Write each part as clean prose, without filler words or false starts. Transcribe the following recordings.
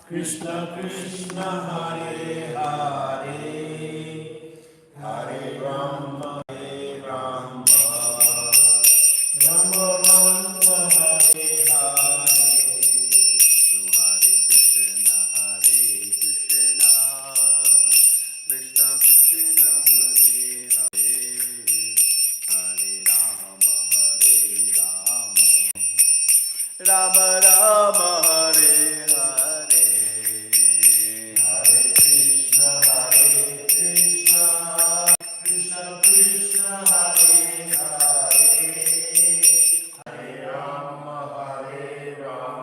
Krishna Krishna Hare Hare Hare Rama Rama Rama Rama Hare Hare Hare Krishna Krishna Krishna Hare Hare Hare Rama Rama Rama Hare Hare Hare Krishna Krishna Krishna Hare Hare Hare Rama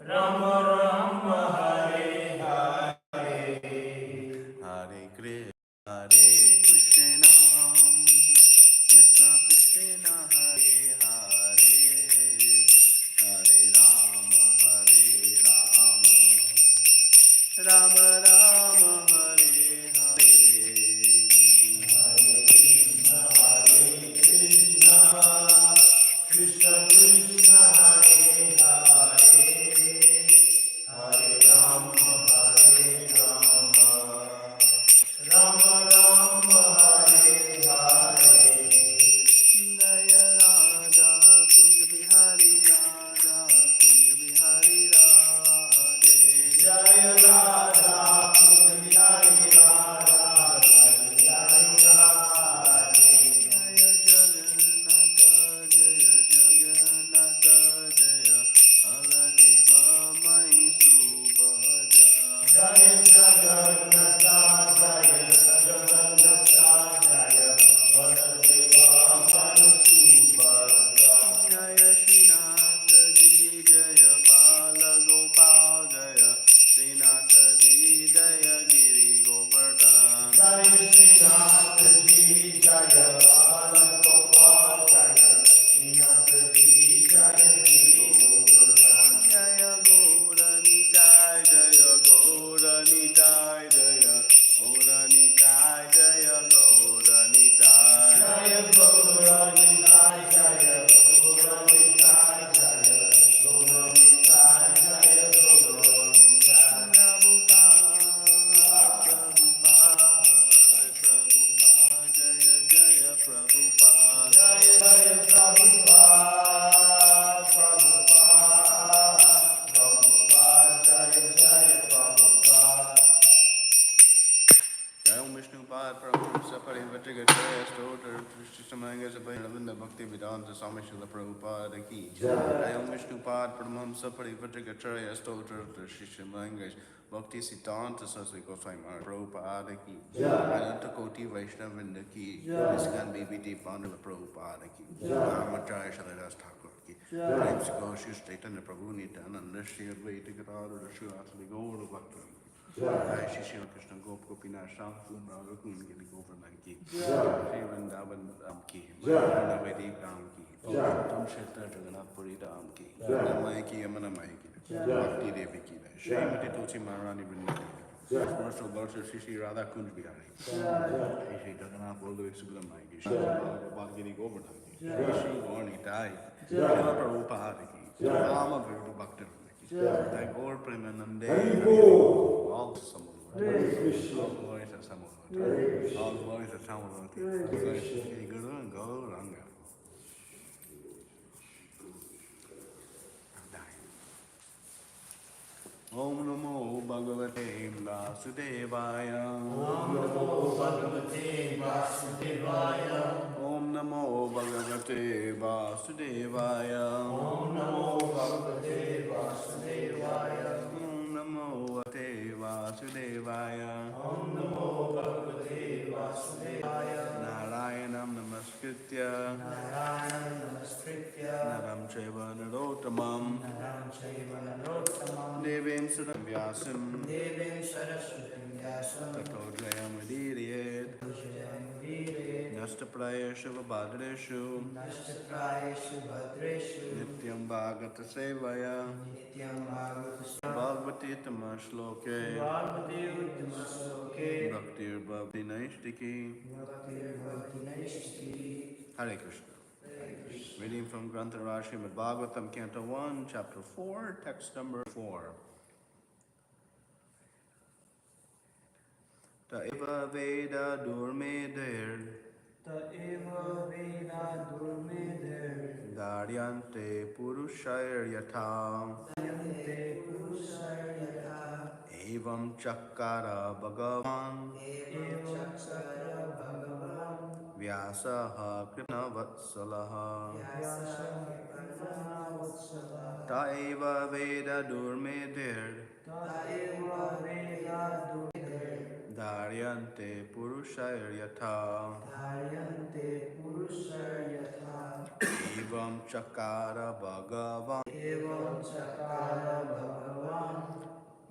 Rama Rama Hare Hare Hare Krishna Krishna Krishna Hare Hare Hare Rama Rama Rama Hare Hare Hare Krishna Krishna Krishna Hare Hare Hare Rama Rama Rama Hare Hare Jaya Radha Kunj Bihari Radha Kunj Bihari Radhe Jaya Radha Kunj Bihari Radha Kunj Bihari Radhe Jaya Jagannath Jaya Jagannath Jaya Aladeva Mai Subhadra Jaya Jagannath Jaya Jagannath Jaya Aladeva Mai Subhadra Jaya Srinath Ji Jaya Bala Gopal Jaya Srinath Ji Jaya Giri Govardhan Jaya Srinath Ji Jaya Bala Gopal Jaya Srinath Ji Jaya Giri Govardhan Jaya Gauranitai Jaya Gauranitai Jaya Gauranitai Jaya Gauranitai Jaya Gauranitai Jaya Gauranitai Jaya Gauranitai Jaya Gauranitai Prabhupada Jaya Jaya Prabhupada Jaya Jaya Prabhupada Prabhupada Jaya Jaya Prabhupada Jai Om Vishnu Pad Prabhu Sapari Vatrigacharya Stotra Shamanga Sabhay Ravinda Bhakti Vedanta Swami Srila Prabhupada Ki Jai Om Vishnu Pad Prabhu Sapari Vatrigacharya Stotra Shamanga Bhakti Siddhanta Saraswati Goswami Maharaj Prabhupada Ki Ananta Koti Vaishnavinda Ki ISKCON BBT Founder Prabhupada Ki Ramacharya Shaladas Thakur Ki Prem Sikho Shri Chaitanya Prabhu Nityananda Shri Advaita Gadadhara Shri Asli Gaura Bhakta Jai Shri Shri Krishna Gop Gopinath Sham Kumra Rakun Giri Govardhan Ki Shri Vrindavan Ram Ki Navedi Ram Ki Tam Kshetra Jagannath Puri Ram Ki Namai Ki Yamana Mai Ki Bhakti Devi Ki Srimati Tulsi Maharani Vrindavan Commercial Lordship Shri Shri Radha Kunj Bihari Shri Shri Jagannath Boldev Subramai Ki Shri Bhagavad Giri Govardhan Ki Shri Shri Gaurni Tai Srila Prabhupada Ki Rama Virtu Bhakta Thy Gaur Premanande all glories of Samavati all glories of Samavati Shri Guru and Gauranga Om Namo Bhagavate Vasudevaya Om Namo Bhagavate Vasudevaya Om Namo Bhagavate Vasudevaya Om Namo Bhagavate Vasudevaya Om Namo Bhagavate Vasudevaya Om Namo Bhagavate Vasudevaya Narayanam Namaskritya Narayanam Namaskritya Naram Chaiva Narottamam Naram Chaiva Narottamam Devim Sudam Vyasam Devim Saraswatim Vyasam Tato Jayam Udiriyet Jayamudire Nastapradeshu Vabhadreshu Nashtaprayeshu Bhadreshu Nityam Bhagata Sevaya Nityam Bhagavata Bhagavati Tamashloke Bhagavate Uttamasoke Bhaktir Bhavati Naishtiki Bhaktir Bhakti Naishti Hare Krishna. Reading from Grantha Srimad Bhagavatam, Canto 1, Chapter 4, Text number 4. Ta eva Veda Durmedir Ta eva Veda Durmedir Daryante Purushair Yatha Yante Purushayata Evam Chakara Bhagavan Evam Chakra Bhagavan Vyasaha Kripna Vatsalaha Vyasa Kripana Vatsala Ta eva Veda Durmedir Ta eva Veda Durmedir Daryante Purushair Yatha Dharyante Purushayata Evam Chakara Bhagavan Evam Chakara Bhagavan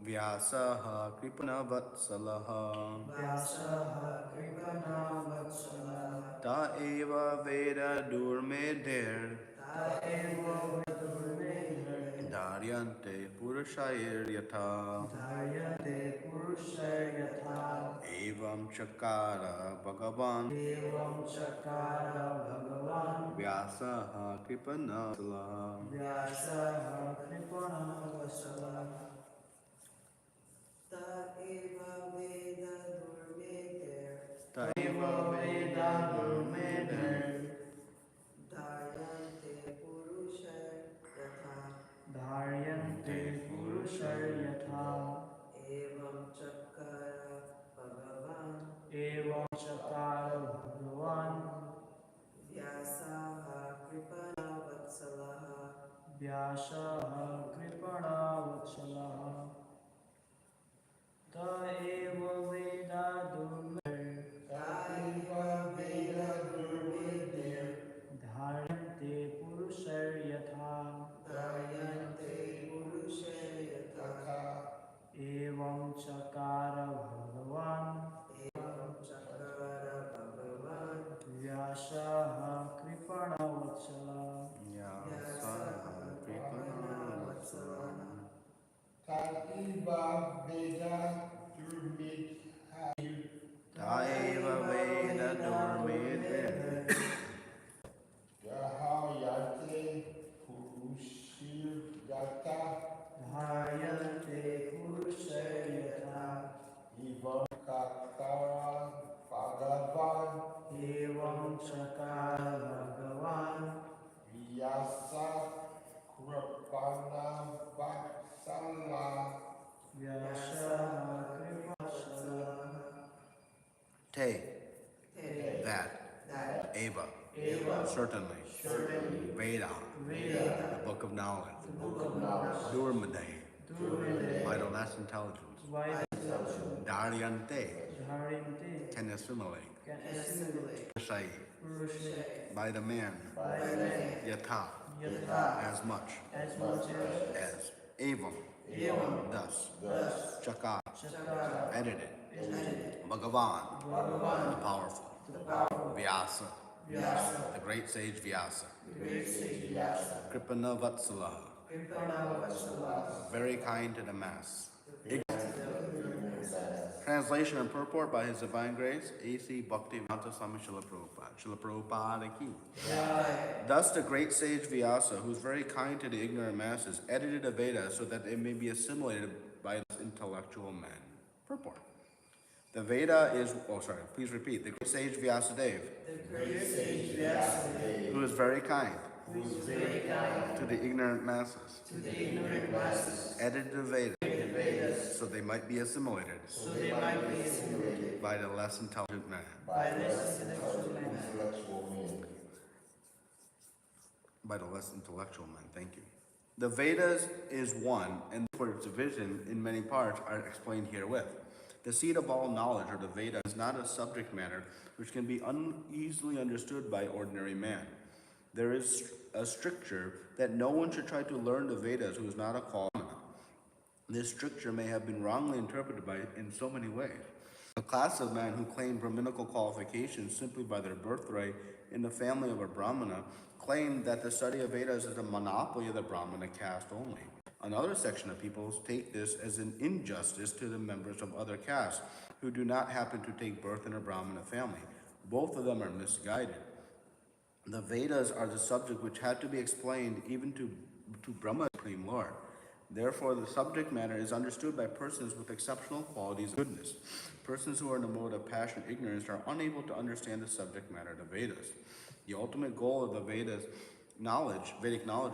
Vyasaha Kripana Vatsalaha Vyasa Kripana Vatsala Ta eva Veda Durmedir Ta eva Veda Durmedir Daryante Purushair Yatha Dharyante Purushayata Evam Chakara Bhagavan Evam Chakara Bhagavan Vyasaha Kripana Vatsalaha Vyasa Kripana Vatsala Ta eva Veda Durmedir Ta eva Veda Durmedir Dharyante Purushayata Dharyante Purushayata Evam Chakara Bhagavan Evam Chakara Bhagavan Vyasaha Kripana Vatsalaha Vyasa Kripana Vatsala Ta eva Veda Durmedir Ta eva Veda Durmedir Dharyante Purushayata Dharyante Purushayata Evam Chakara Bhagavan Evam Chakara Bhagavan Vyasa Kripana Vatsala Vyasaha Kripana Vatsalaha Taiva Veda Durmit Ta eva Veda Durmedir Yahayate Purushir Yata Dharyante Purushayata Ivam Kakara Bhagavan Evam Chakara Bhagavan Vyasa Kripana Vatsala Vyasa Kripana Te That Eva Certainly Veda The Book of Knowledge Durmade Vital Last Intelligence Daryante Dharyante Can assimilate can assimilate Say Purushaya by the man by the man Yatha Yatha as much as as Evam Evam thus thus Chakara Chakra, edited. edited. Bhagavan, Bhagavan, the powerful. the powerful. Vyasa, Vyasa, the great sage Vyasa. the great sage Vyasa. Kripana Vatsala, Kripana Vatsala, very kind to the mass. the princess. Translation and purport by His Divine Grace, A.C. Bhaktivedanta Swami Srila Prabhupada. Srila Prabhupada ki. Thus the great sage Vyasa, who is very kind to the ignorant masses, edited the Vedas so that they may be assimilated by intellectual men. Purport. The Veda is, please repeat. The great sage Vyasadeva, The great sage Vyasa, who is very kind who is very kind to the ignorant masses, to the ignorant masses, edited the Vedas the Vedas, so they might be assimilated so they might be assimilated by the less intelligent man. by less intellectual men. By the less intellectual man, thank you. The Vedas is one, and for its division in many parts are explained herewith. The seed of all knowledge, or the Veda, is not a subject matter which can be uneasily understood by ordinary man. There is a stricture that no one should try to learn the Vedas who is not a Kalana. This stricture may have been wrongly interpreted in so many ways. A class of men who claim Brahminical qualifications simply by their birthright in the family of a Brahmana claim that the study of Vedas is a monopoly of the Brahmana caste only. Another section of people take this as an injustice to the members of other castes who do not happen to take birth in a Brahmana family. Both of them are misguided. The Vedas are the subject which had to be explained even to Brahma, Supreme Lord. Therefore, the subject matter is understood by persons with exceptional qualities of goodness. Persons who are in the mode of passion ignorance are unable to understand the subject matter of the Vedas. The ultimate goal of the Vedic knowledge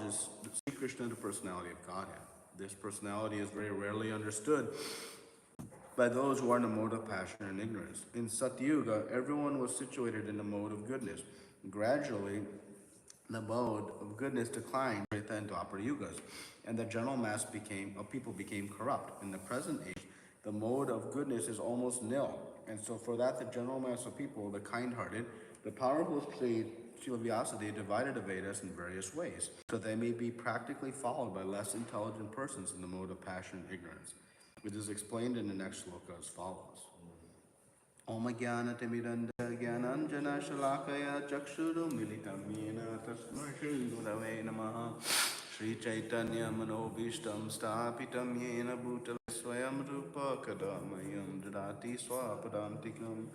is to see Krishna, the personality of Godhead. This personality is very rarely understood by those who are in the mode of passion and ignorance. In Satyuga, everyone was situated in the mode of goodness. Gradually, the mode of goodness declined into Dwapara Yugas, and the general mass of people became corrupt. In the present age, the mode of goodness is almost nil, and so for that the general mass of people, the kind-hearted, the powerful sage Srila Vyasadeva divided the Vedas in various ways, so they may be practically followed by less intelligent persons in the mode of passion and ignorance. It is explained in the next sloka as follows. Om Jnana Timiranda Jnananjana Shalakaya Chakshuru Militam Yena Tasmai Shri Gurave Namaha Shri Chaitanya Manobhishtam Stapitam Yena Bhutale Swayam Rupa Kadamayam Dadati Swapadantikam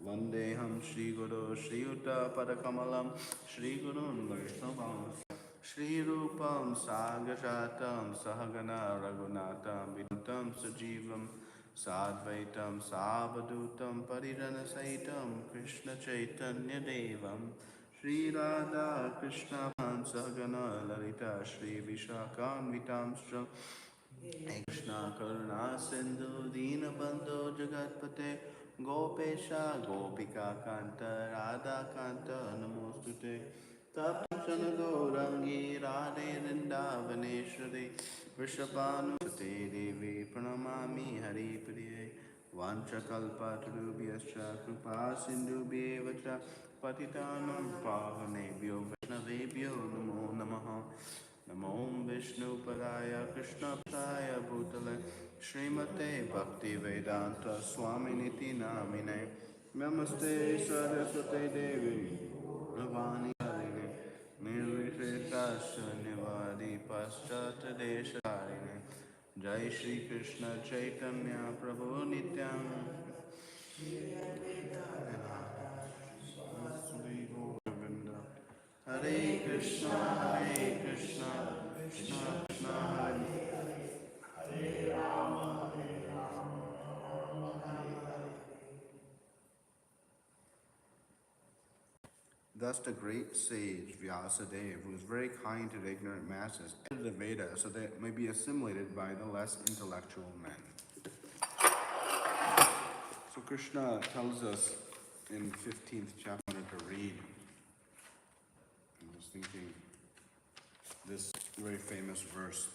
Vandeham Shri Guru Shri Uta Padakamalam Shri Gurun Vaishnavam Shri Rupam Sagashatam Sahagana Raghunatam Vidantam Sajivam Sadvaitam Savadutam Parirana Saitam Krishna Chaitanya Devam Shri Radha Krishna Sagana Lalita Shri Vishakam Vitamstra Krishna Karuna Sindhu Dina Bandhu Jagatpate Gopesha Gopika Kanta Radha Kanta Namostute Tapachana Gaurangi Radhe Vrindavaneshwari Vrishabhanusate Devi Pranamami Hari Priye Vanchakalpatarubhyascha Kripa Sindhubhyevacha Patitanam Pavanebhyo Vaishnavebhyo Namo Namaha Namo Vishnu Padaya Krishna Padaya Bhutale Srimate Bhakti Vedanta Swami Niti Namine Namaste Saraswate Devi Bhavani Harine Nirvishekasya Nivadi Paschata Desharine Jai Shri Krishna Chaitanya Prabhu Nityananda Hare Krishna, Krishna Krishna, Hare Rama, Thus the great sage Vyasadeva, who is very kind to the ignorant masses, edited the Vedas so that it may be assimilated by the less intellectual men. So Krishna tells us in 15th chapter to read. I'm just thinking this very famous verse.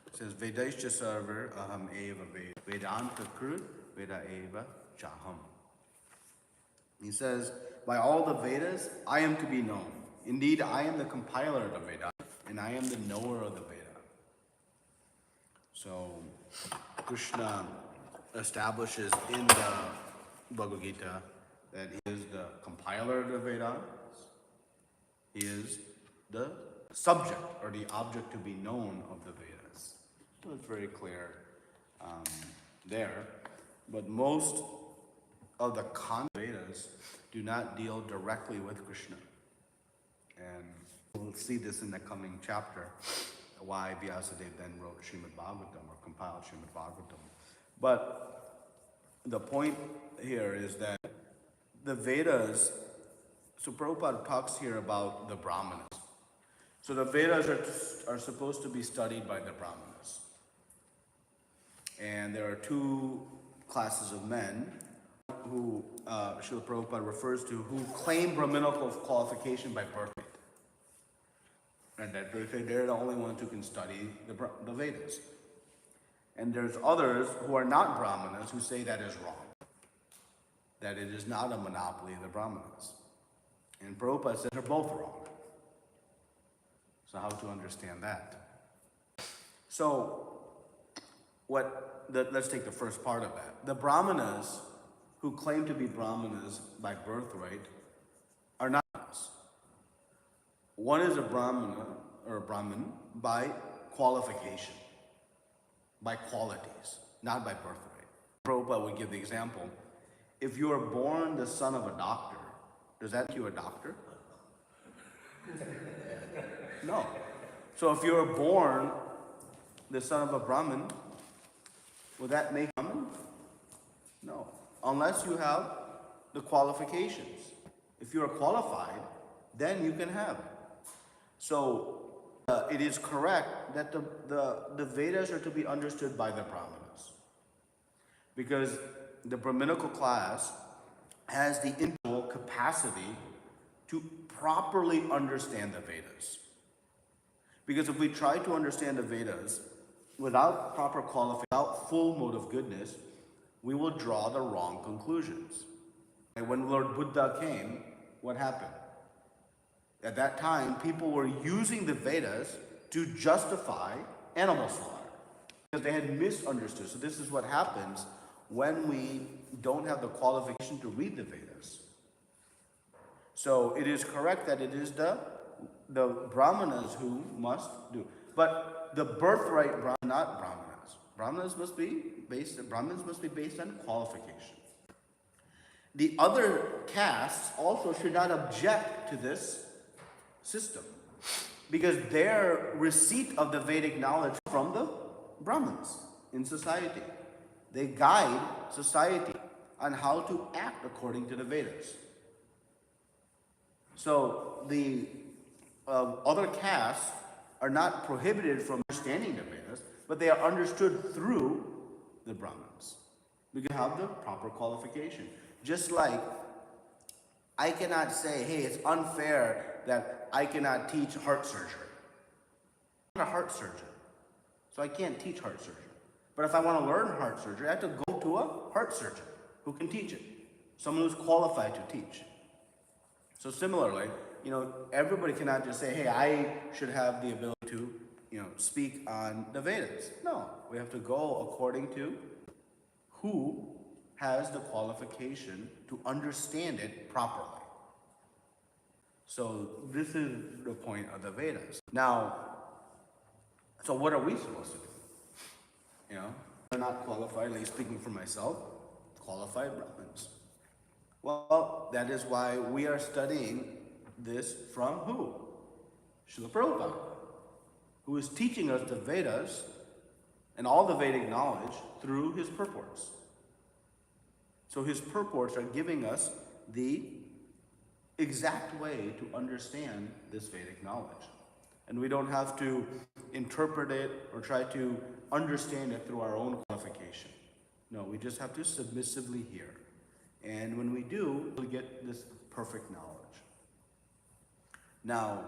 It says, Vedaischa sarvar aham eva ved. Vedanta krut veda eva chaham. He says, by all the Vedas, I am to be known. Indeed, I am the compiler of the Veda, and I am the knower of the Veda. So, Krishna establishes in the Bhagavad Gita that he is the compiler of the Vedas. He is the subject or the object to be known of the Vedas. So it's very clear there. But most of the Vedas do not deal directly with Krishna. And we'll see this in the coming chapter, why Vyasadeva then wrote Srimad Bhagavatam or compiled Srimad Bhagavatam. But the point here is that the Vedas, so Prabhupada talks here about the Brahmanas. So the Vedas are supposed to be studied by the Brahmanas. And there are two classes of men who Srila Prabhupada refers to who claim Brahminical qualification by birth. And that they're the only ones who can study the Vedas. And there's others who are not Brahmanas who say that is wrong. That it is not a monopoly of the Brahmanas. And Prabhupada says they're both wrong. So how to understand that? So, let's take the first part of that. The Brahmanas who claim to be Brahmanas by birthright are not us. One is a Brahmana or a Brahmin by qualification, by qualities, not by birthright. Prabhupada would give the example. If you are born the son of a doctor, does that make you a doctor? No. So if you are born the son of a Brahmin, will that make you Brahmin? No. Unless you have the qualifications. If you are qualified, then you can have it. So it is correct that the Vedas are to be understood by the Brahmanas. Because the Brahminical class has the intellectual capacity to properly understand the Vedas. Because if we try to understand the Vedas without proper qualification, without full mode of goodness, we will draw the wrong conclusions. And when Lord Buddha came, what happened? At that time, people were using the Vedas to justify animal slaughter because they had misunderstood. So this is what happens when we don't have the qualification to read the Vedas. So it is correct that it is the Brahmanas who must do. But the birthright not Brahmanas. Brahmins must be based on qualification. The other castes also should not object to this system because their receipt of the Vedic knowledge from the Brahmins in society. They guide society on how to act according to the Vedas. So the other castes are not prohibited from understanding the Vedas, but they are understood through the Brahmins. Because they have the proper qualification. Just like I cannot say, hey, it's unfair that I cannot teach heart surgery. I'm not a heart surgeon, so I can't teach heart surgery. But if I want to learn heart surgery, I have to go to a heart surgeon who can teach it. Someone who's qualified to teach. So similarly, everybody cannot just say, hey, I should have the ability to, speak on the Vedas. No, we have to go according to who has the qualification to understand it properly. So this is the point of the Vedas. Now, so what are we supposed to do? I'm not qualified, at least speaking for myself, qualified Brahmins. Well, that is why we are studying this from who? Srila Prabhupada, who is teaching us the Vedas and all the Vedic knowledge through his purports. So his purports are giving us the exact way to understand this Vedic knowledge. And we don't have to interpret it or try to understand it through our own qualification. No, we just have to submissively hear. And when we do, we'll get this perfect knowledge. Now,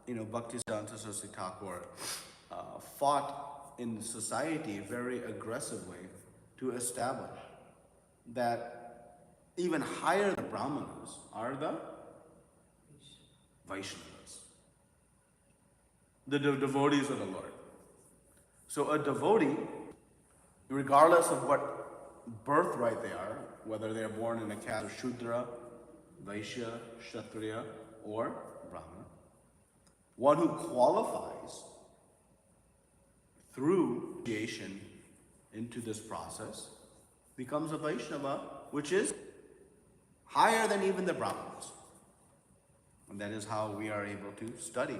Bhaktisiddhanta Saraswati Thakur fought in society very aggressively to establish that even higher than Brahmanas are the Vaishnavas, the devotees of the Lord. So a devotee, regardless of what birthright they are, whether they are born in a caste of Shudra, Vaishya, Kshatriya, or Brahmana. One who qualifies through initiation into this process becomes a Vaishnava, which is higher than even the Brahmanas. And that is how we are able to study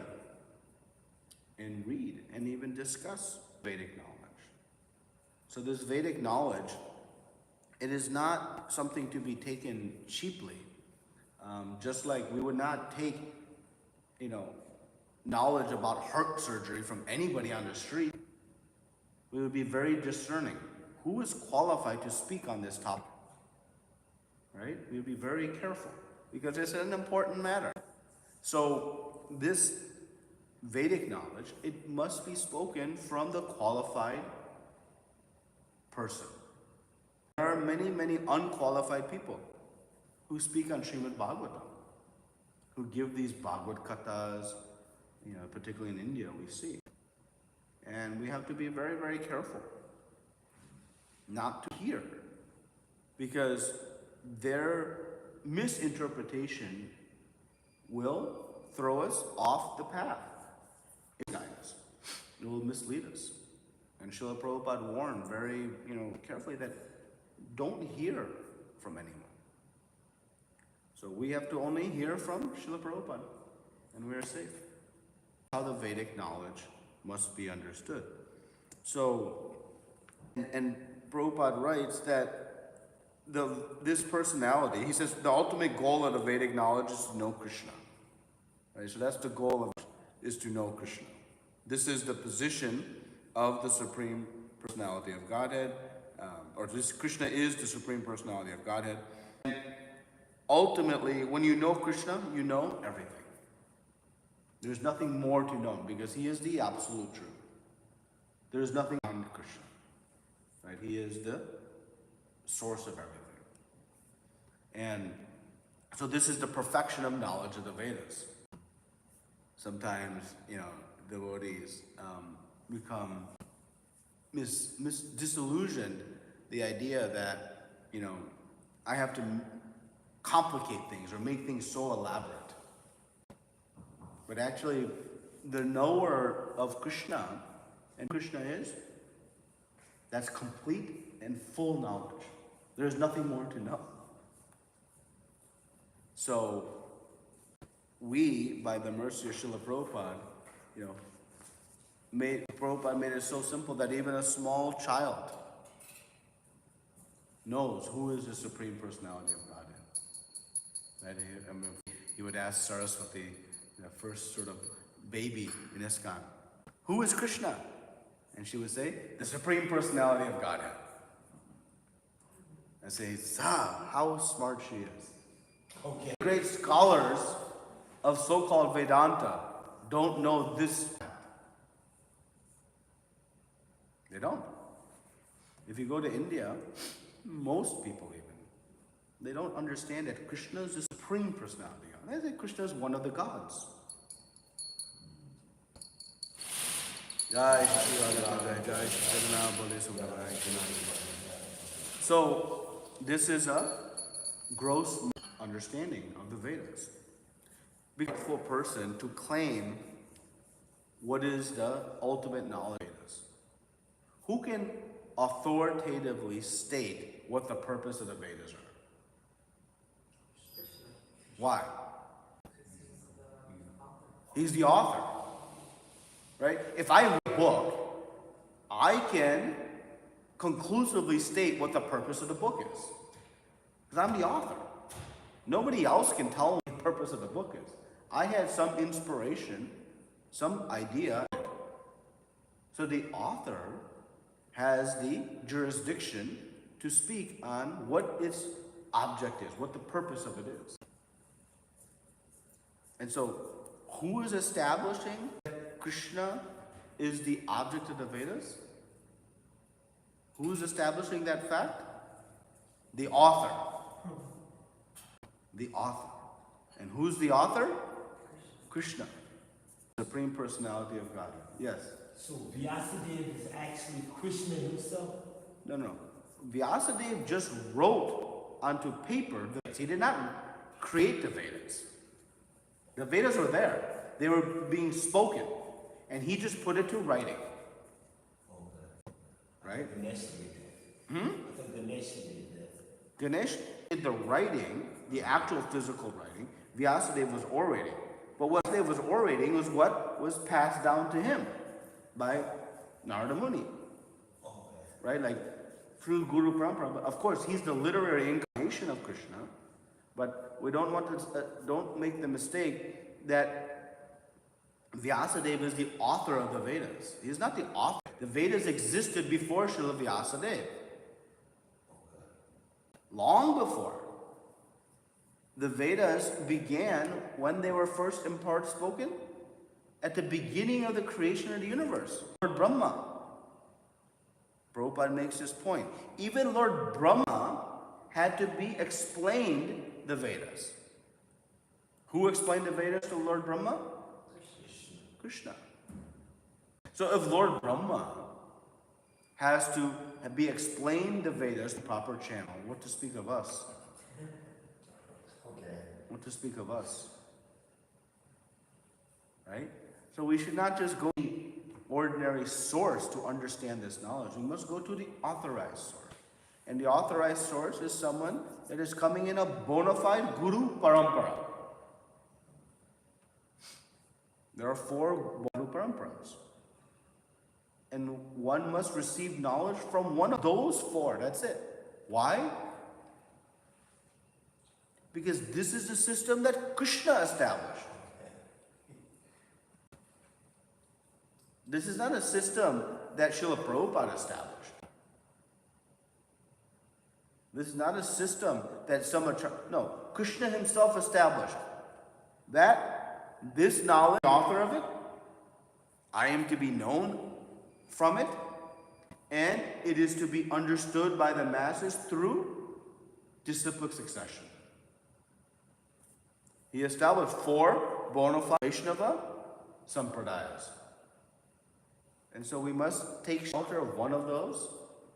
and read and even discuss Vedic knowledge. So this Vedic knowledge, it is not something to be taken cheaply. Just like we would not take, knowledge about heart surgery from anybody on the street. We would be very discerning. Who is qualified to speak on this topic? Right? We would be very careful because it's an important matter. So this Vedic knowledge, it must be spoken from the qualified person. There are many, many unqualified people who speak on Srimad Bhagavatam, who give these Bhagavad Kathas, particularly in India we see. And we have to be very, very careful not to hear, because their misinterpretation will throw us off the path. It will guide us. It will mislead us. And Srila Prabhupada warned very, carefully that don't hear from anyone. So we have to only hear from Srila Prabhupada, and we are safe. How the Vedic knowledge must be understood. So, and Prabhupada writes that this personality, he says the ultimate goal of the Vedic knowledge is to know Krishna. Right? So that's the goal of it, is to know Krishna. This is the position of the Supreme Personality of Godhead, or this Krishna is the Supreme Personality of Godhead. And ultimately, when you know Krishna, you know everything. There's nothing more to know because he is the absolute truth. There is nothing beyond Krishna. Right? He is the source of everything. And so this is the perfection of knowledge of the Vedas. Sometimes, devotees become disillusioned, the idea that, I have to complicate things or make things so elaborate. But actually, the knower of Krishna, and Krishna is, that's complete and full knowledge. There's nothing more to know. So, we, by the mercy of Srila Prabhupada, Prabhupada made it so simple that even a small child knows who is the Supreme Personality of Godhead. Right? He would ask Saraswati, the first sort of baby in ISKCON, who is Krishna? And she would say, the Supreme Personality of Godhead. And say, how smart she is. Okay. Great scholars of so-called Vedanta don't know this. They don't. If you go to India, most people even, they don't understand that Krishna is the Supreme Personality. They think Krishna is one of the gods. So, this is a gross understanding of the Vedas. Be a grateful person to claim what is the ultimate knowledge of Vedas. Who can authoritatively state what the purpose of the Vedas are? Why? He's the author. Right? If I read a book, I can conclusively state what the purpose of the book is. Because I'm the author. Nobody else can tell me what the purpose of the book is. I had some inspiration, some idea. So the author has the jurisdiction to speak on what its object is, what the purpose of it is. And so, who is establishing that Krishna is the object of the Vedas? Who is establishing that fact? The author. The author. And who's the author? Krishna. Supreme Personality of God. Yes? So Vyasadeva is actually Krishna himself? No. Vyasadeva just wrote onto paper. He did not create the Vedas. The Vedas were there. They were being spoken. And he just put it to writing. Right? Ganesh did that. I thought Ganesh did that. Ganesh did the writing, the actual physical writing. Vyasadeva was orating. But what Vyasadeva was orating was what was passed down to him by Narada Muni. Right? Like through Guru Parampara. But of course, he's the literary incarnation of Krishna. But we don't want to, don't make the mistake that Vyasadeva is the author of the Vedas. He is not the author. The Vedas existed before Srila Vyasadeva. Long before. The Vedas began when they were first in part spoken, at the beginning of the creation of the universe. Lord Brahma. Prabhupada makes this point. Even Lord Brahma had to be explained the Vedas. Who explained the Vedas to Lord Brahma? Krishna. So if Lord Brahma has to be explained the Vedas in the proper channel, what to speak of us? What to speak of us? Right? So we should not just go to the ordinary source to understand this knowledge. We must go to the authorized source. And the authorized source is someone that is coming in a bona fide Guru Parampara. There are 4 Guru Paramparas. And one must receive knowledge from one of those 4. That's it. Why? Because this is the system that Krishna established. This is not a system that Srila Prabhupada established. This is not a system that no, Krishna himself established. That this knowledge, the author of it, I am to be known from it, and it is to be understood by the masses through disciplic succession. He established 4 bona fide Vaishnava sampradayas. And so we must take shelter of one of those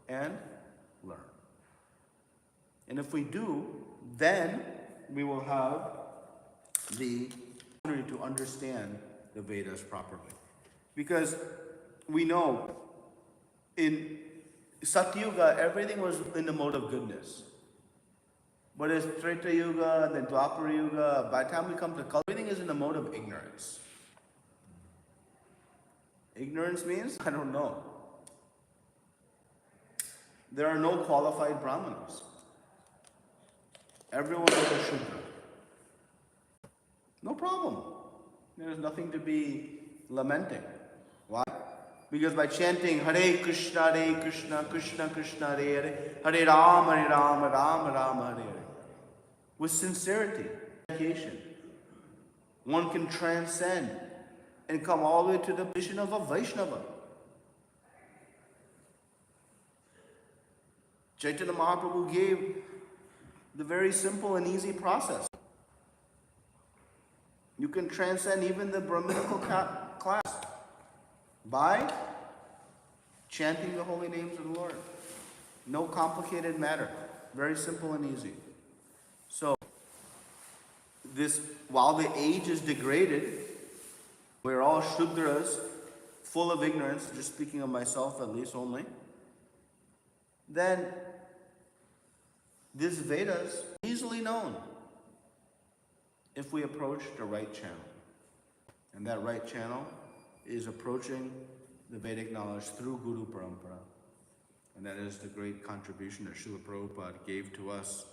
and learn. And if we do, then we will have the opportunity to understand the Vedas properly. Because we know in Satyuga, everything was in the mode of goodness. But as Treta Yuga and then Dwapara Yuga, by the time we come to Kali, everything is in the mode of ignorance. Ignorance means, I don't know. There are no qualified brahmanas. Everyone is a Shudra. No problem. There is nothing to be lamenting. Why? Because by chanting Hare Krishna, Krishna Krishna, Hare Hare, Hare Rama, Rama Rama, Hare Hare, with sincerity, dedication, one can transcend and come all the way to the position of a Vaishnava. Chaitanya Mahaprabhu gave the very simple and easy process. You can transcend even the Brahminical class by chanting the holy names of the Lord. No complicated matter. Very simple and easy. So, while the age is degraded, we're all Shudras, full of ignorance, just speaking of myself at least only, then this Vedas easily known if we approach the right channel. And that right channel is approaching the Vedic knowledge through Guru Parampara. And that is the great contribution that Srila Prabhupada gave to us.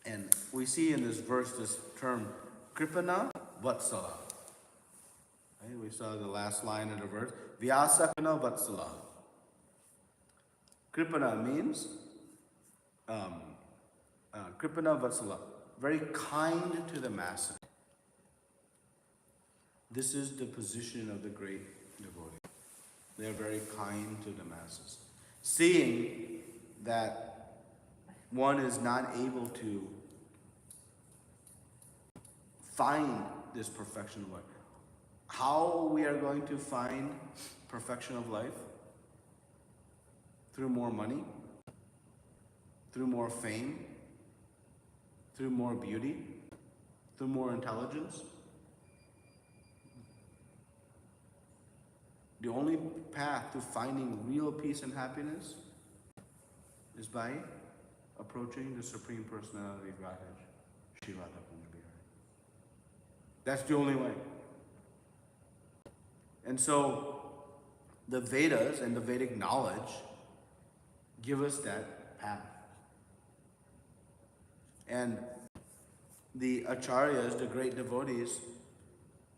And we see in this verse this term, Kripana Vatsala. Right? We saw the last line of the verse, Vyasakana Vatsala. Kripana means, Kripana Vatsala, very kind to the masses. This is the position of the great devotee. They are very kind to the masses. Seeing that one is not able to find this perfection of life. How we are going to find perfection of life? Through through more money, through more fame, through more beauty, through more intelligence. The only path to finding real peace and happiness is by approaching the Supreme Personality of Godhead, Shiva Kunjabihari. That's the only way. And so the Vedas and the Vedic knowledge give us that path. And the acharyas, the great devotees,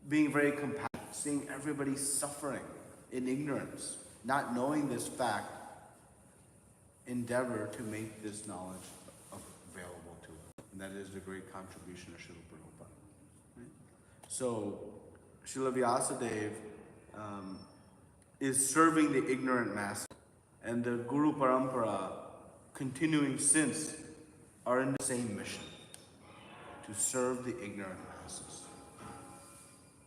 being very compassionate, seeing everybody suffering in ignorance, not knowing this fact, endeavor to make this knowledge available to us. And that is the great contribution of Srila Prabhupada. Right? So, Srila Vyasadeva is serving the ignorant masses, and the Guru Parampara, continuing since, are in the same mission, to serve the ignorant masses.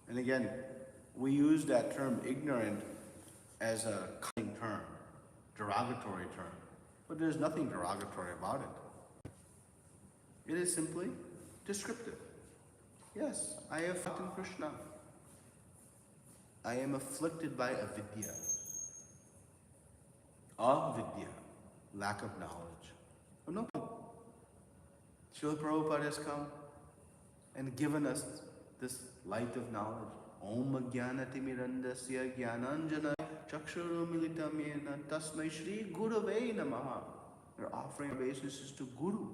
And again, we use that term ignorant as a cutting term, derogatory term, but there's nothing derogatory about it. It is simply descriptive. Yes, I have faith in Krishna. I am afflicted by avidya. Avidya, lack of knowledge. Oh, no problem. Srila Prabhupada has come and given us this light of knowledge. Om Jnanati Mirandasya Jnananjana Chakshuru Militamena Tasmai Shri Gurave Namaha. We're offering obeisances to Guru,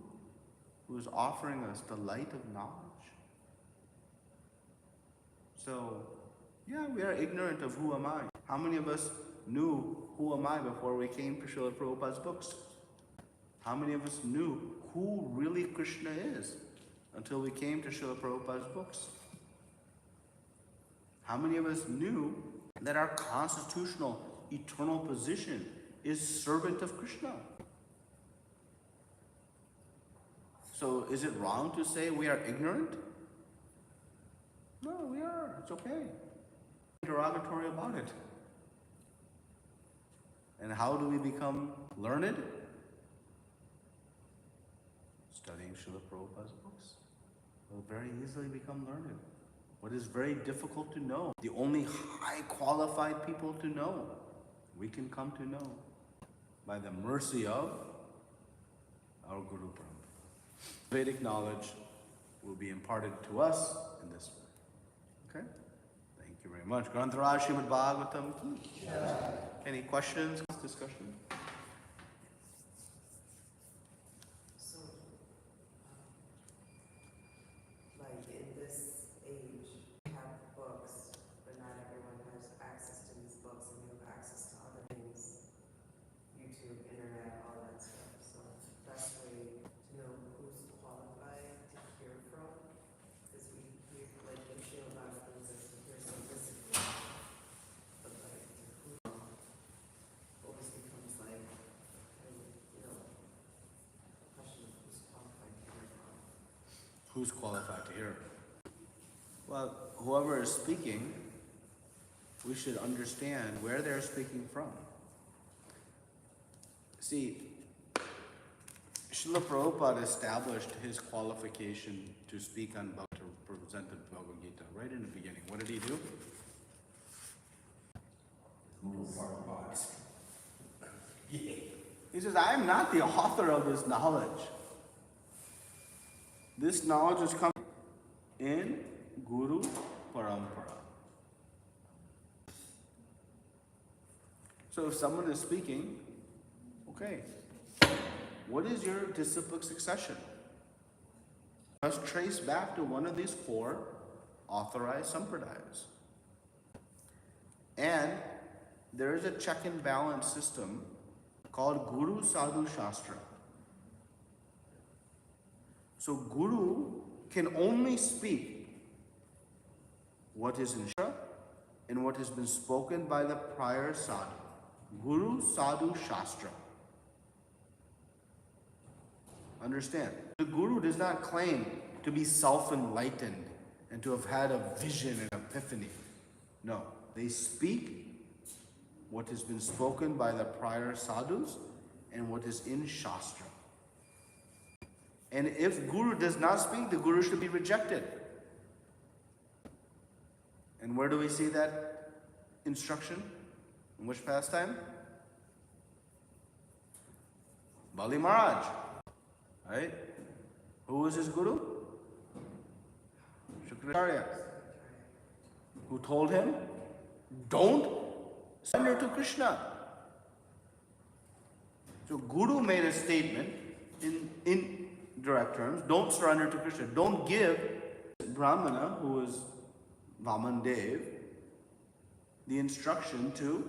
who is offering us the light of knowledge. So, yeah, we are ignorant of who am I. How many of us knew who am I before we came to Srila Prabhupada's books? How many of us knew who really Krishna is until we came to Srila Prabhupada's books? How many of us knew that our constitutional, eternal position is servant of Krishna? So is it wrong to say we are ignorant? No, we are. It's okay. Derogatory about it. And how do we become learned? Studying Srila Prabhupada's books. We'll very easily become learned. What is very difficult to know, the only high qualified people to know, we can come to know by the mercy of our Guru Parampara. Vedic knowledge will be imparted to us in this way. Okay? Thank you very much. Grantaraj Srimad Bhagavatam ki. Any questions, discussion? So, like in this age, we have books, but not everyone has access to these books, and we have access to other things, YouTube, internet, all that stuff. So, best way to know who's qualified to hear from is we like the show about things that we hear simplicity, but like who always becomes like, question of who's qualified to hear from. Who's qualified to hear? Well, whoever is speaking, we should understand where they're speaking from. See, Srila Prabhupada established his qualification to speak on Bhagavad, to present the Bhagavad Gita right in the beginning. What did he do? He says, I am not the author of this knowledge. This knowledge is coming in Guru Parampara. So if someone is speaking, okay, what is your disciplic succession? Must trace back to one of these four authorized sampradayas. And there is a check and balance system called Guru Sadhu Shastra. So Guru can only speak what is in Shastra and what has been spoken by the prior sadhu. Guru Sadhu Shastra. Understand? The Guru does not claim to be self-enlightened and to have had a vision and epiphany. No, they speak what has been spoken by the prior sadhus and what is in Shastra. And if Guru does not speak, the Guru should be rejected. And where do we see that instruction? In which pastime? Bali Maharaj. Right? Who was his Guru? Shukracharya. Who told him, don't surrender to Krishna. So Guru made a statement in direct terms, don't surrender to Krishna. Don't give Brahmana, who is Vaman Dev, the instruction to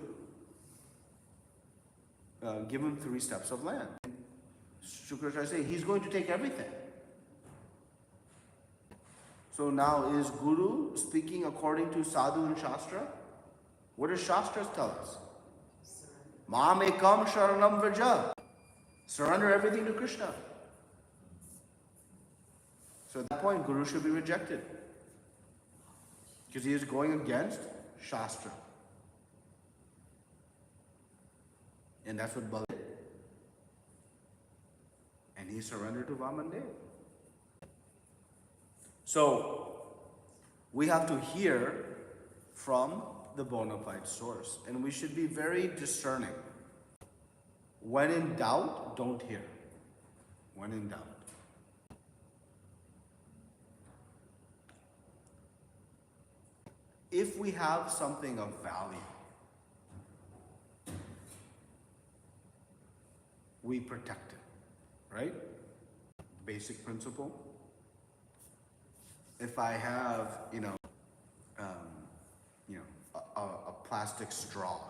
give him 3 steps of land. Shukracharya says he's going to take everything. So now is Guru speaking according to Sadhu and Shastra? What does Shastras tell us? Mam ekam sharanam vraja. Surrender everything to Krishna. So at that point, Guru should be rejected. Because he is going against Shastra. And that's what Bali did. And he surrendered to Vamandev. So, we have to hear from the bona fide source. And we should be very discerning. When in doubt, don't hear. When in doubt. If we have something of value, we protect it, right? Basic principle. If I have, a plastic straw,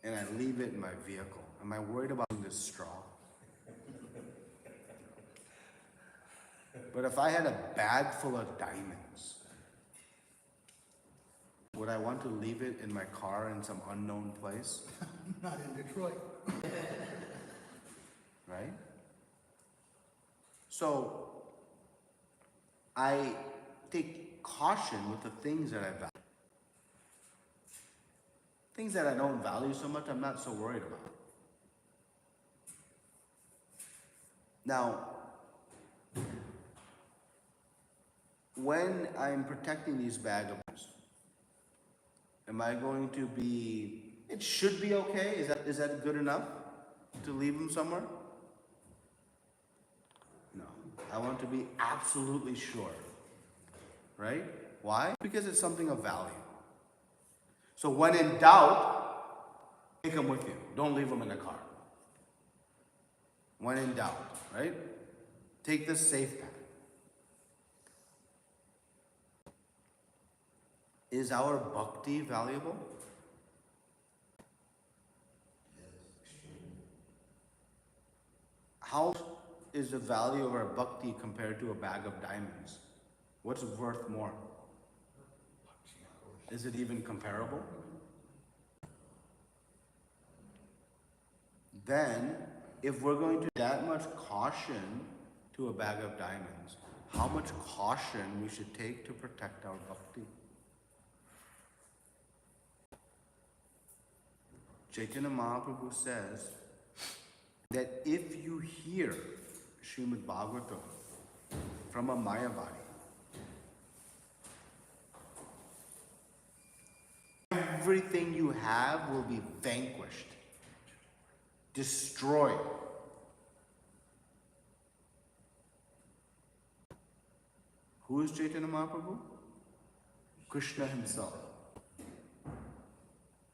and I leave it in my vehicle, am I worried about this straw? But if I had a bag full of diamonds, would I want to leave it in my car in some unknown place? Not in Detroit. Right? So, I take caution with the things that I value. Things that I don't value so much, I'm not so worried about. Now, when I'm protecting these vagabonds, am I going to be, it should be okay? Is that good enough to leave them somewhere? No. I want to be absolutely sure. Right? Why? Because it's something of value. So when in doubt, take them with you. Don't leave them in the car. When in doubt, right? Take the safe path. Is our bhakti valuable? How is the value of our bhakti compared to a bag of diamonds? What's worth more? Is it even comparable? Then, if we're going to that much caution to a bag of diamonds, how much caution we should take to protect our bhakti? Chaitanya Mahaprabhu says that if you hear Srimad Bhagavatam from a Mayavadi, everything you have will be vanquished, destroyed. Who is Chaitanya Mahaprabhu? Krishna himself.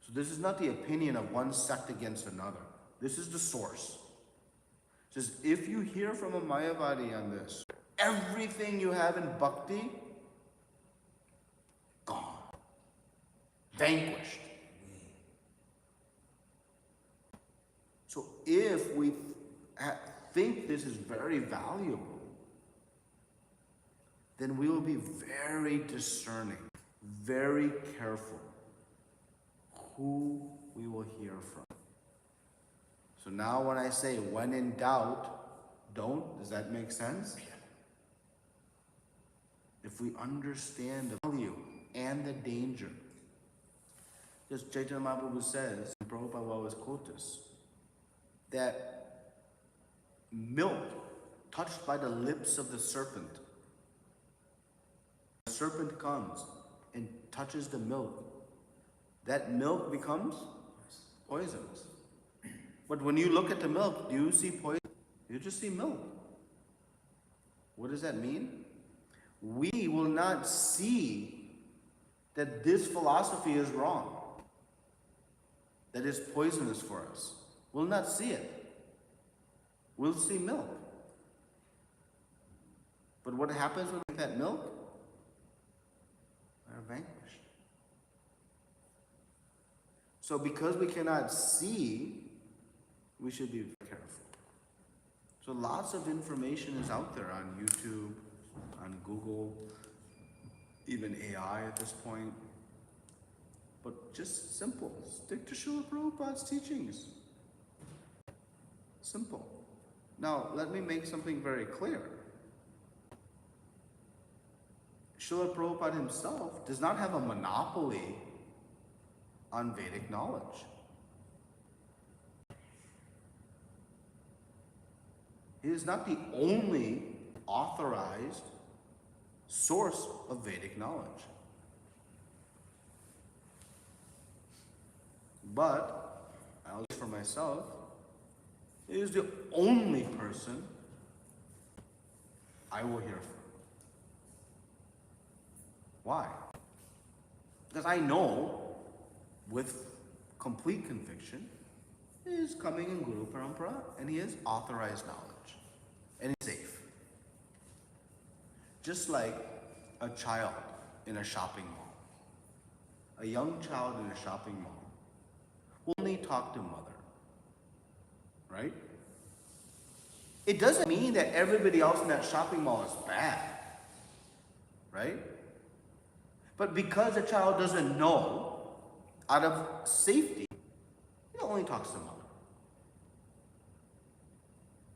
So this is not the opinion of one sect against another. This is the source. It says, if you hear from a Mayavadi on this, everything you have in bhakti, gone. Vanquished. So if we think this is very valuable, then we will be very discerning, very careful who we will hear from. So now when I say, when in doubt, don't, does that make sense? If we understand the value and the danger. Because Chaitanya Mahaprabhu says, Prabhupada will always quote this, that milk touched by the lips of the serpent comes and touches the milk, that milk becomes poisonous. But when you look at the milk, do you see poison? You just see milk. What does that mean? We will not see that this philosophy is wrong, that is poisonous for us. We'll not see it. We'll see milk. But what happens when we drink that milk? We are vanquished. So because we cannot see, we should be careful. So lots of information is out there on YouTube, on Google, even AI at this point. But just simple. Stick to Srila Prabhupada's teachings. Simple. Now, let me make something very clear. Srila Prabhupada himself does not have a monopoly on Vedic knowledge. He is not the only authorized source of Vedic knowledge. But, I'll say for myself, he is the only person I will hear from. Why? Because I know with complete conviction he is coming in Guru Parampara and he is authorized knowledge and he's safe. Just like a child in a shopping mall, a young child in a shopping mall will only talk to mother, right? It doesn't mean that everybody else in that shopping mall is bad, right? But because a child doesn't know, out of safety, he only talks to mother.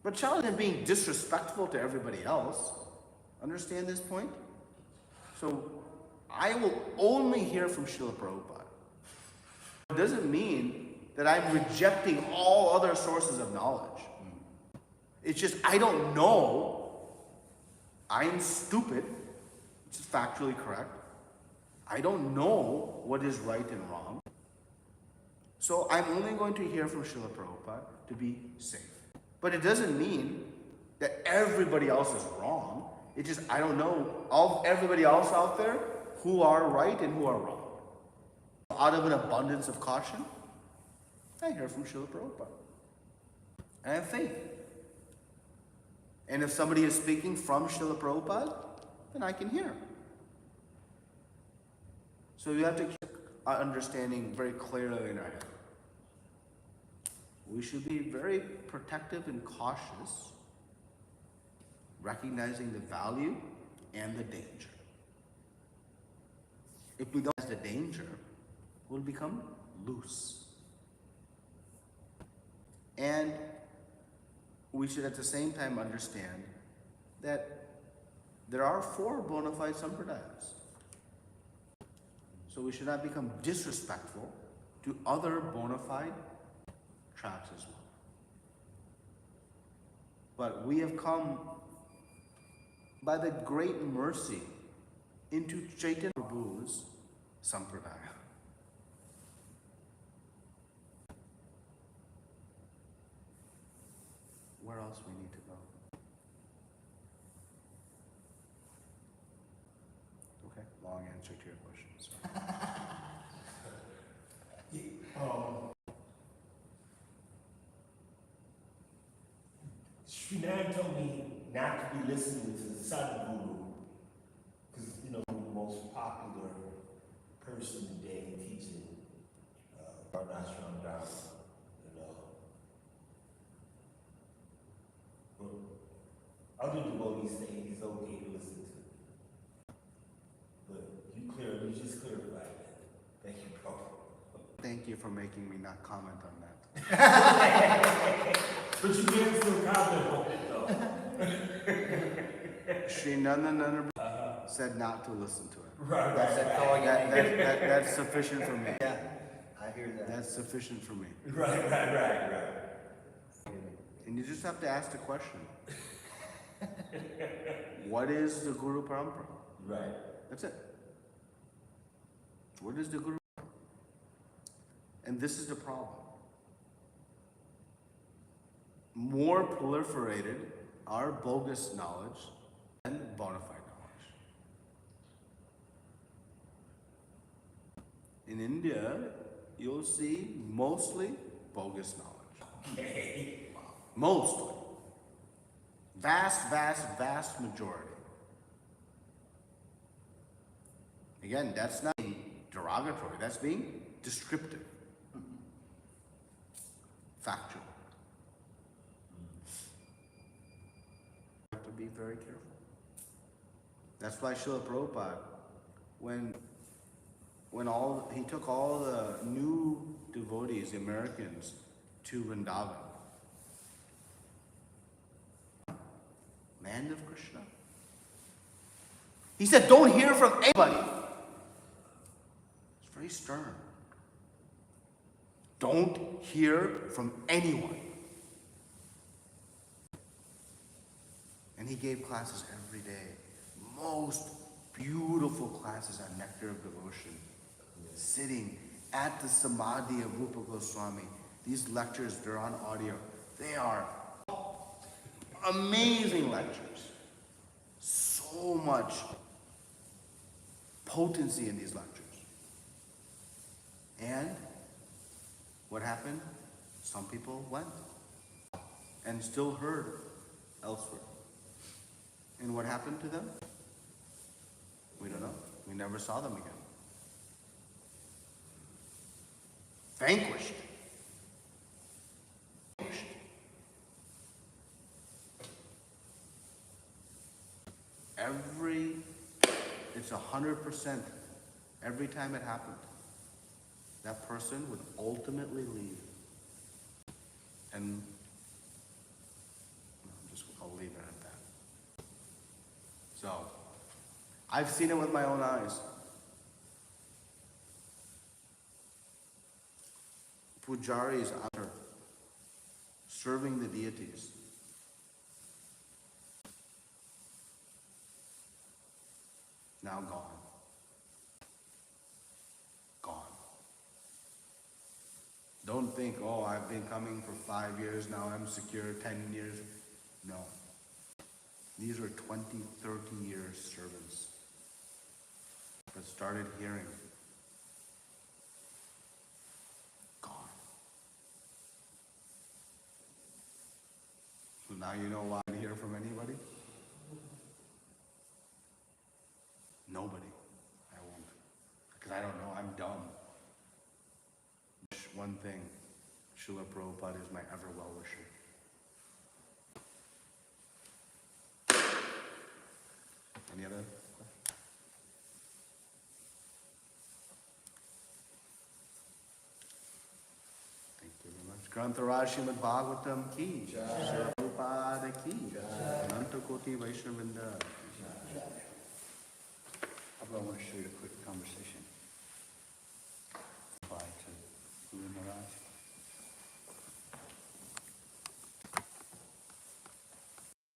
But child isn't being disrespectful to everybody else. Understand this point? So I will only hear from Srila Prabhupada. It doesn't mean that I'm rejecting all other sources of knowledge. It's just I don't know. I'm stupid, which is factually correct. I don't know what is right and wrong. So I'm only going to hear from Srila Prabhupada to be safe. But it doesn't mean that everybody else is wrong. It's just I don't know everybody else out there who are right and who are wrong. Out of an abundance of caution, I hear from Srila Prabhupada. And I have faith. And if somebody is speaking from Srila Prabhupada, then I can hear. So you have to keep our understanding very clearly in our head. We should be very protective and cautious, recognizing the value and the danger. If we don't recognize the danger, we'll become loose. And we should at the same time understand that there are 4 bona fide sampradayas. So we should not become disrespectful to other bona fide tracks as well. But we have come by the great mercy into Chaitanya Prabhu's sampradaya. Where else we need to go? Okay, long answer to your question. Srinath told me not to be listening to the Sadhguru, because, the most popular person today teaching Varnashram Dharma, But other devotees say it's okay to listen to. But you just clarified that. Thank you, bro. Thank you for making me not comment on that. But you didn't still comment on it, though. Sri Nandananda said not to listen to it. Right. That's sufficient for me. Yeah, I hear that. That's sufficient for me. Right. And you just have to ask the question. What is the Guru Parampara? Right. That's it. What is the Guru? And this is the problem. More proliferated are bogus knowledge than bona fide knowledge. In India, you'll see mostly bogus knowledge. Okay. Mostly. Vast majority. Again, that's not being derogatory, that's being descriptive. Factual. You have to be very careful. That's why Srila Prabhupada, when he took all the new devotees, the Americans, to Vrindavan, land of Krishna, he said, don't hear from anybody. It's very stern. Don't hear from anyone. And he gave classes every day. Most beautiful classes on Nectar of Devotion. Sitting at the Samadhi of Rupa Goswami. These lectures, they're on audio. They are amazing lectures. So much potency in these lectures. And what happened? Some people went and still heard elsewhere. And what happened to them? We don't know. We never saw them again. Vanquished. It's 100%. Every time it happened, that person would ultimately leave. And I'll leave it at that. So, I've seen it with my own eyes. Pujaris are serving the deities. Now gone. Gone. Don't think, oh, I've been coming for 5 years, now I'm secure, 10 years. No. These are 20, 30 year servants that started hearing. Gone. So now you know why I didn't hear from anybody? Nobody. I won't. Because I don't know, I'm dumb. One thing, Srila Prabhupada is my ever well-wisher. Any other questions? Thank you very much. Grantaraj Srimad Bhagavatam ki, Srila Prabhupada ki, Ananta Koti Vaishnavrinda. I want to show you a quick conversation.